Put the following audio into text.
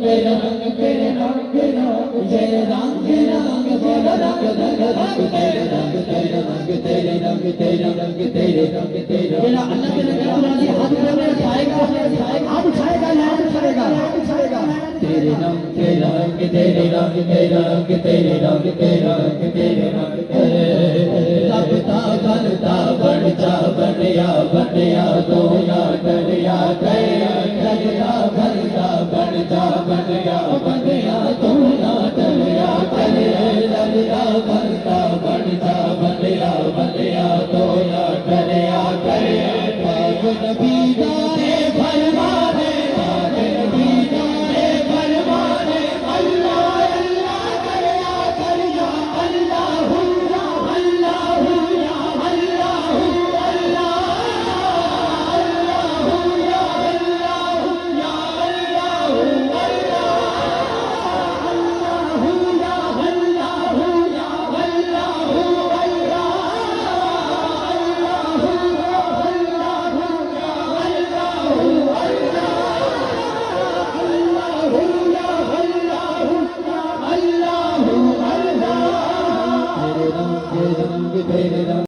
तेरे रंग तेरे रंग तेरे रंग रंग बोलो रंग रंग तेरे रंग तेरे रंग तेरे रंग तेरे रंग तेरे रंग तेरे तेरा अल्लाह के रंग पुरानी हाथ में उठाएगा हाथ उठाएगा हाथ उठाएगा तेरे रंग तेरे रंग तेरे रंग तेरे रंग तेरे रंग तेरे रंग तेरे रंग लगता बनता बनता बनया दो या दरिया गए लगता बनता बनता बनया बनया